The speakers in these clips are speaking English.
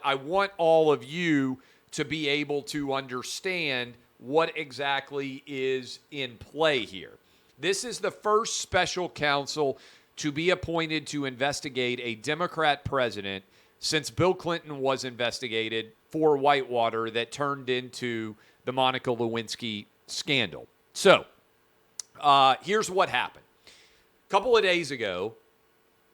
I want all of you to be able to understand what exactly is in play here. This is the first special counsel to be appointed to investigate a Democrat president since Bill Clinton was investigated for Whitewater that turned into the Monica Lewinsky scandal. So, here's what happened. A couple of days ago,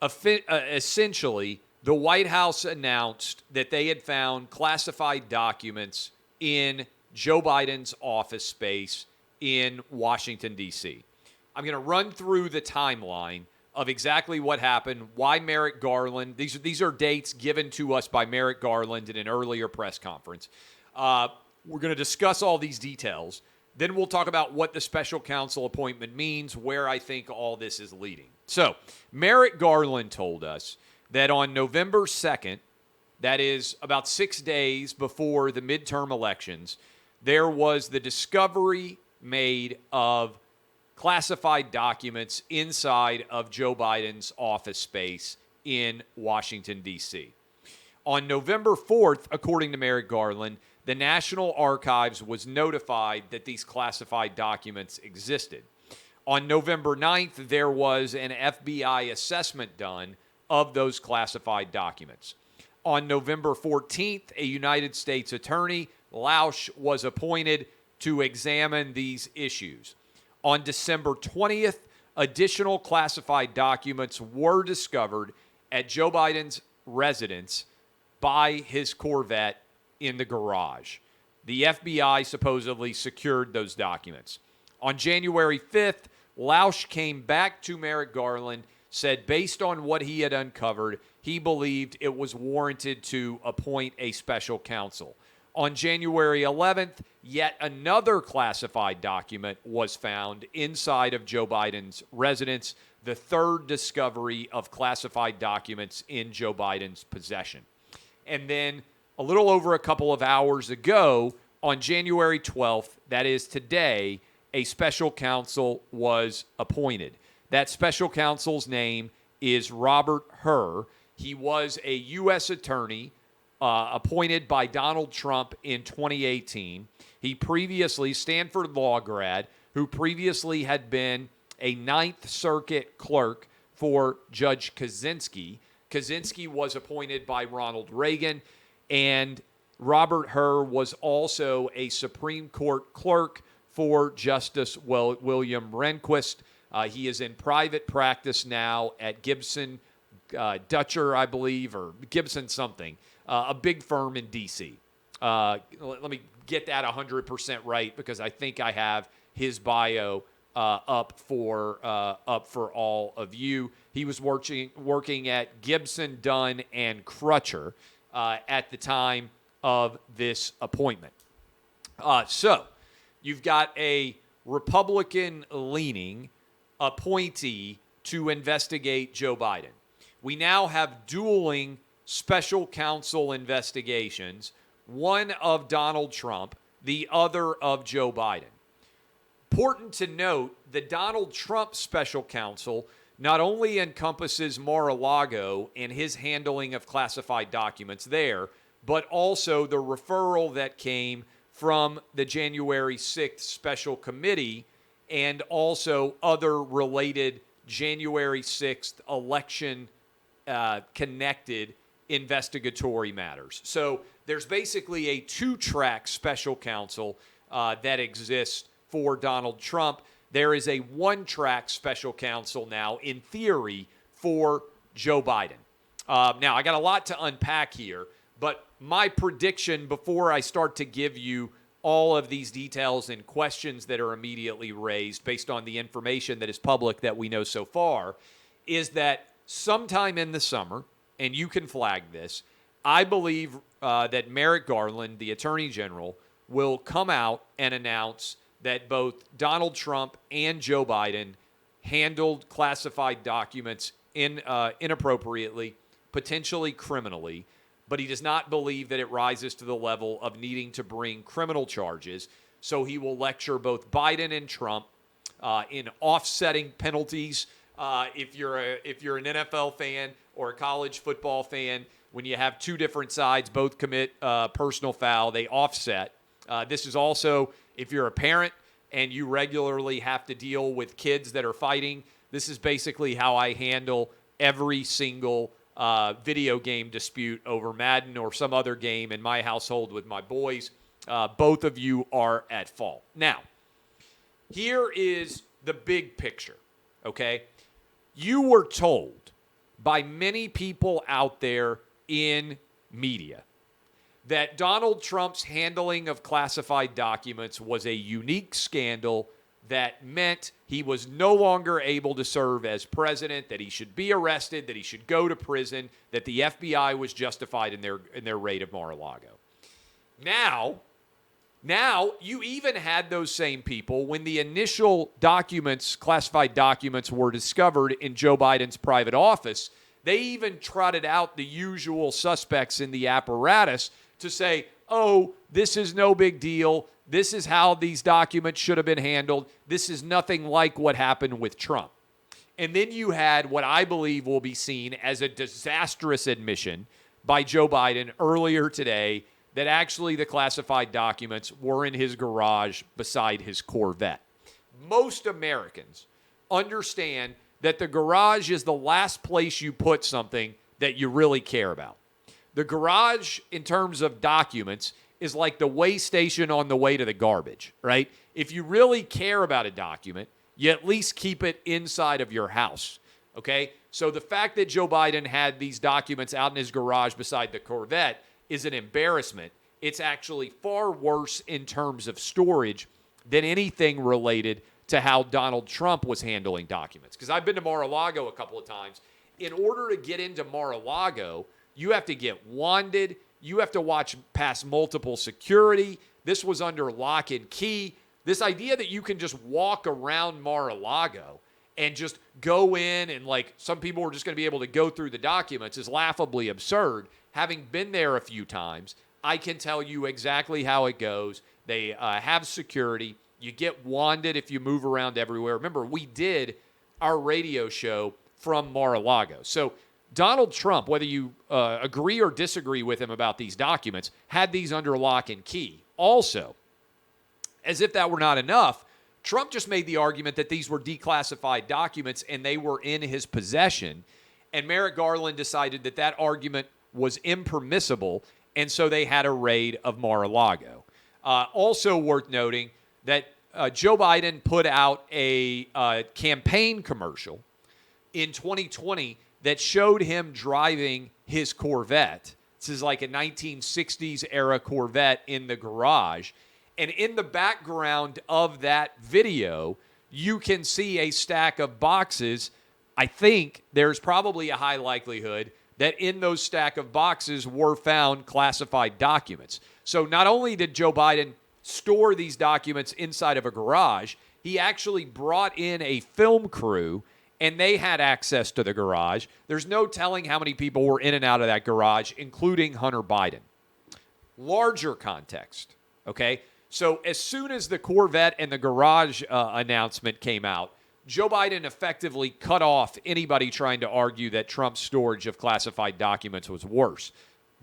essentially, the White House announced that they had found classified documents in Joe Biden's office space in Washington, D.C. I'm going to run through the timeline of exactly what happened, why Merrick Garland, these are dates given to us by Merrick Garland in an earlier press conference. We're going to discuss all these details. Then we'll talk about what the special counsel appointment means, where I think all this is leading. So, Merrick Garland told us that on November 2nd, that is about 6 days before the midterm elections, there was the discovery made of classified documents inside of Joe Biden's office space in Washington, D.C. On November 4th, according to Merrick Garland, the National Archives was notified that these classified documents existed. On November 9th, there was an FBI assessment done of those classified documents. On November 14th, a United States attorney, Lausch, was appointed to examine these issues. On December 20th, additional classified documents were discovered at Joe Biden's residence by his Corvette in the garage. The FBI supposedly secured those documents. On January 5th, Lausch came back to Merrick Garland, said based on what he had uncovered, he believed it was warranted to appoint a special counsel. On January 11th, yet another classified document was found inside of Joe Biden's residence, the third discovery of classified documents in Joe Biden's possession. And then a little over a couple of hours ago, on January 12th, that is today, a special counsel was appointed. That special counsel's name is Robert Hur. He was a U.S. attorney appointed by Donald Trump in 2018. He previously, Stanford law grad, who previously had been a Ninth Circuit clerk for Judge Kaczynski. Kaczynski was appointed by Ronald Reagan, and Robert Hur was also a Supreme Court clerk for Justice William Rehnquist. He is in private practice now at Gibson Dutcher, I believe, or Gibson something, a big firm in D.C. Let me get that 100% right because I think I have his bio up for all of you. He was working at Gibson, Dunn, and Crutcher at the time of this appointment. So you've got a Republican-leaning appointee to investigate Joe Biden. We now have dueling special counsel investigations, one of Donald Trump, the other of Joe Biden. Important to note, the Donald Trump special counsel not only encompasses Mar-a-Lago and his handling of classified documents there, but also the referral that came from the January 6th special committee and also other related January 6th election connected investigatory matters. So there's basically a two-track special counsel that exists for Donald Trump. There is a one-track special counsel now, in theory, for Joe Biden. Now, I got a lot to unpack here, but my prediction before I start to give you all of these details and questions that are immediately raised based on the information that is public that we know so far is that sometime in the summer, and you can flag this, I believe that Merrick Garland, the Attorney General, will come out and announce that both Donald Trump and Joe Biden handled classified documents inappropriately, potentially criminally, but he does not believe that it rises to the level of needing to bring criminal charges. So he will lecture both Biden and Trump in offsetting penalties. If you're an NFL fan or a college football fan, when you have two different sides both commit personal foul, they offset. This is also, if you're a parent and you regularly have to deal with kids that are fighting, this is basically how I handle every single video game dispute over Madden or some other game in my household with my boys. Both of you are at fault. Now, here is the big picture, okay? You were told by many people out there in media that Donald Trump's handling of classified documents was a unique scandal that meant he was no longer able to serve as president, that he should be arrested, that he should go to prison, that the FBI was justified in their raid of Mar-a-Lago. Now, you even had those same people when the initial documents, classified documents, were discovered in Joe Biden's private office. They even trotted out the usual suspects in the apparatus to say, oh, this is no big deal. This is how these documents should have been handled. This is nothing like what happened with Trump. And then you had what I believe will be seen as a disastrous admission by Joe Biden earlier today that actually the classified documents were in his garage beside his Corvette. Most Americans understand that the garage is the last place you put something that you really care about. The garage, in terms of documents, is like the way station on the way to the garbage, right? If you really care about a document, you at least keep it inside of your house, okay? So the fact that Joe Biden had these documents out in his garage beside the Corvette is an embarrassment. It's actually far worse in terms of storage than anything related to how Donald Trump was handling documents. Because I've been to Mar-a-Lago a couple of times. In order to get into Mar-a-Lago, you have to get wanded. You have to watch past multiple security. This was under lock and key. This idea that you can just walk around Mar-a-Lago and just go in and like some people are just going to be able to go through the documents is laughably absurd. Having been there a few times, I can tell you exactly how it goes. They have security. You get wanded if you move around everywhere. Remember, we did our radio show from Mar-a-Lago. So Donald Trump, whether you agree or disagree with him about these documents, had these under lock and key. Also, as if that were not enough, Trump just made the argument that these were declassified documents and they were in his possession. And Merrick Garland decided that that argument was impermissible, and so they had a raid of Mar-a-Lago. Also worth noting that Joe Biden put out a campaign commercial in 2020 that showed him driving his Corvette. This is like a 1960s era Corvette in the garage. And in the background of that video, you can see a stack of boxes. I think there's probably a high likelihood that in those stack of boxes were found classified documents. So not only did Joe Biden store these documents inside of a garage, he actually brought in a film crew and they had access to the garage. There's no telling how many people were in and out of that garage, including Hunter Biden. Larger context, okay? So as soon as the Corvette and the garage announcement came out, Joe Biden effectively cut off anybody trying to argue that Trump's storage of classified documents was worse.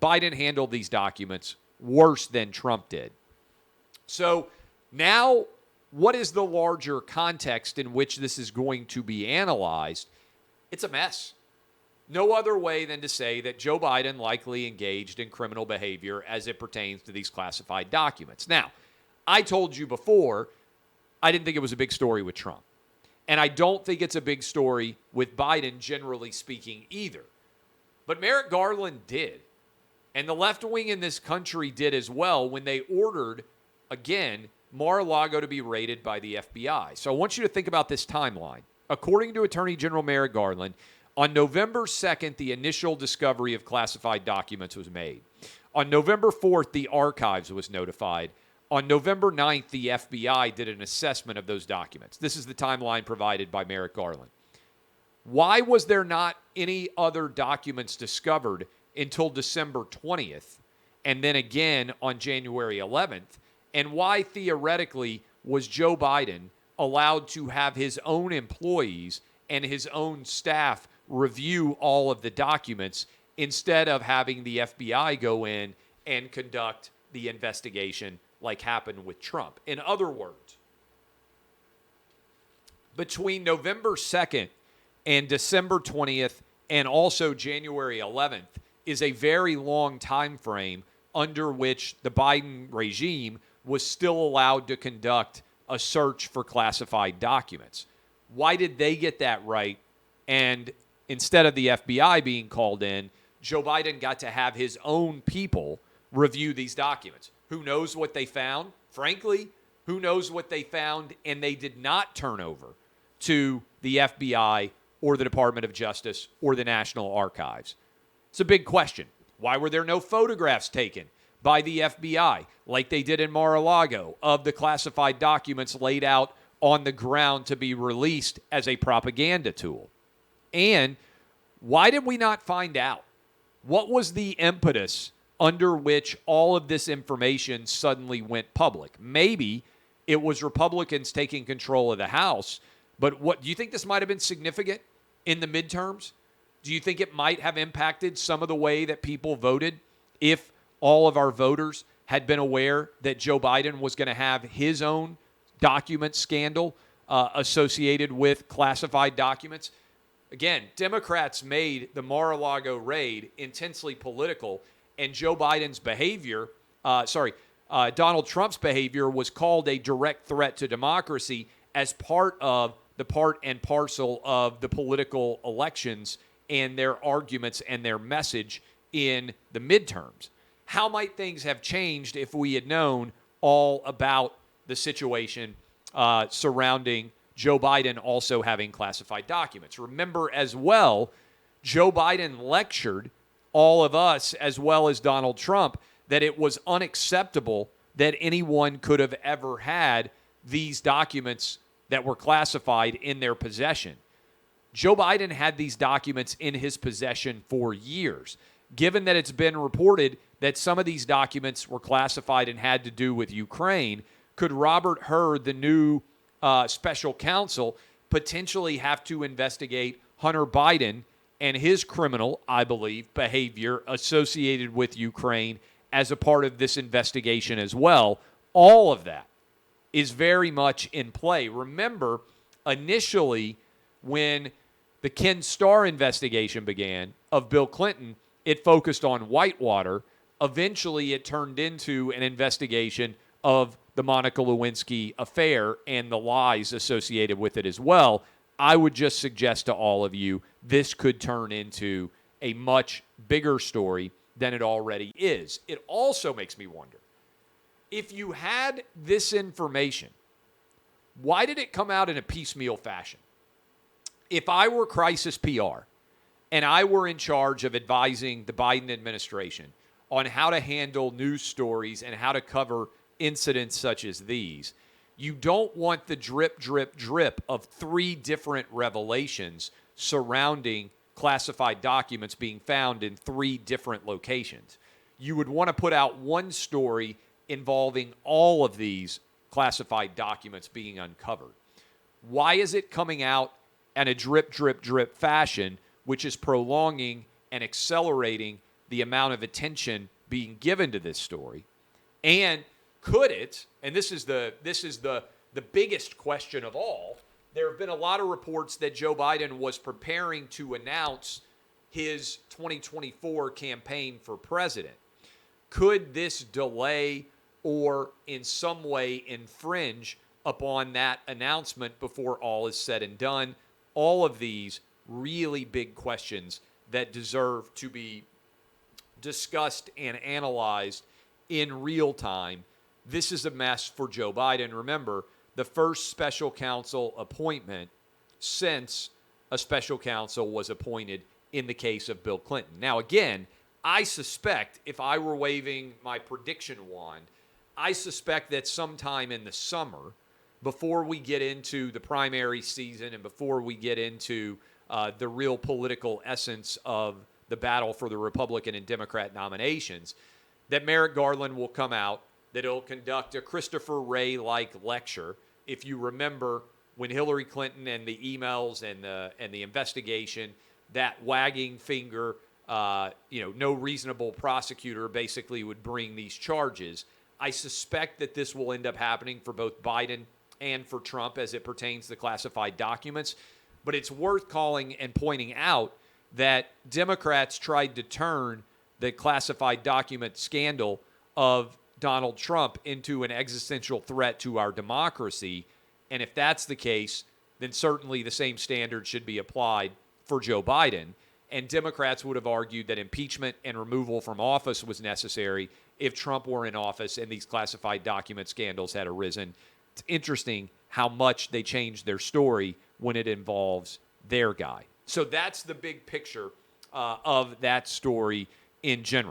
Biden handled these documents worse than Trump did. So now, what is the larger context in which this is going to be analyzed? It's a mess. No other way than to say that Joe Biden likely engaged in criminal behavior as it pertains to these classified documents. Now, I told you before, I didn't think it was a big story with Trump. And I don't think it's a big story with Biden, generally speaking, either. But Merrick Garland did. And the left wing in this country did as well when they ordered, again, Mar-a-Lago to be raided by the FBI. So I want you to think about this timeline. According to Attorney General Merrick Garland, on November 2nd, the initial discovery of classified documents was made. On November 4th, the archives was notified. On November 9th, the FBI did an assessment of those documents. This is the timeline provided by Merrick Garland. Why was there not any other documents discovered until December 20th and then again on January 11th? And why, theoretically, was Joe Biden allowed to have his own employees and his own staff review all of the documents instead of having the FBI go in and conduct the investigation like happened with Trump. In other words, between November 2nd and December 20th and also January 11th is a very long time frame under which the Biden regime was still allowed to conduct a search for classified documents. Why did they get that right? And instead of the FBI being called in, Joe Biden got to have his own people review these documents. Who knows what they found? Frankly, who knows what they found and they did not turn over to the FBI or the Department of Justice or the National Archives? It's a big question. Why were there no photographs taken by the FBI like they did in Mar-a-Lago of the classified documents laid out on the ground to be released as a propaganda tool? And why did we not find out? What was the impetus under which all of this information suddenly went public? Maybe it was Republicans taking control of the House, but what do you think this might have been significant in the midterms? Do you think it might have impacted some of the way that people voted if all of our voters had been aware that Joe Biden was going to have his own document scandal associated with classified documents? Again, Democrats made the Mar-a-Lago raid intensely political, and Joe Biden's behavior, Donald Trump's behavior was called a direct threat to democracy as part of the part and parcel of the political elections and their arguments and their message in the midterms. How might things have changed if we had known all about the situation surrounding Joe Biden also having classified documents? Remember as well, Joe Biden lectured all of us as well as Donald Trump that it was unacceptable that anyone could have ever had these documents that were classified in their possession. Joe Biden had these documents in his possession for years. Given that it's been reported that some of these documents were classified and had to do with Ukraine, could Robert Hur, the new special counsel, potentially have to investigate Hunter Biden and his criminal, I believe, behavior associated with Ukraine as a part of this investigation as well? All of that is very much in play. Remember, initially, when the Ken Starr investigation began of Bill Clinton, it focused on Whitewater. Eventually, it turned into an investigation of the Monica Lewinsky affair and the lies associated with it as well. I would just suggest to all of you, this could turn into a much bigger story than it already is. It also makes me wonder, if you had this information, why did it come out in a piecemeal fashion? If I were crisis PR and I were in charge of advising the Biden administration on how to handle news stories and how to cover incidents such as these, you don't want the drip, drip, drip of 3 different revelations surrounding classified documents being found in 3 different locations. You would want to put out one story involving all of these classified documents being uncovered. Why is it coming out in a drip, drip, drip fashion, which is prolonging and accelerating the amount of attention being given to this story? And could it, and this is the biggest question of all, there have been a lot of reports that Joe Biden was preparing to announce his 2024 campaign for president. Could this delay or in some way infringe upon that announcement before all is said and done? All of these really big questions that deserve to be discussed and analyzed in real time. This is a mess for Joe Biden. Remember, the first special counsel appointment since a special counsel was appointed in the case of Bill Clinton. Now, again, I suspect, if I were waving my prediction wand, I suspect that sometime in the summer, before we get into the primary season and before we get into the real political essence of the battle for the Republican and Democrat nominations, that Merrick Garland will come out, that he'll conduct a Christopher Wray-like lecture. If you remember, when Hillary Clinton and the emails and the investigation, that wagging finger no reasonable prosecutor basically would bring these charges. I suspect that this will end up happening for both Biden and for Trump as it pertains to classified documents. But it's worth calling and pointing out that Democrats tried to turn the classified document scandal of Donald Trump into an existential threat to our democracy. And if that's the case, then certainly the same standard should be applied for Joe Biden. And Democrats would have argued that impeachment and removal from office was necessary if Trump were in office and these classified document scandals had arisen. It's interesting how much they changed their story when it involves their guy. So that's the big picture of that story in general.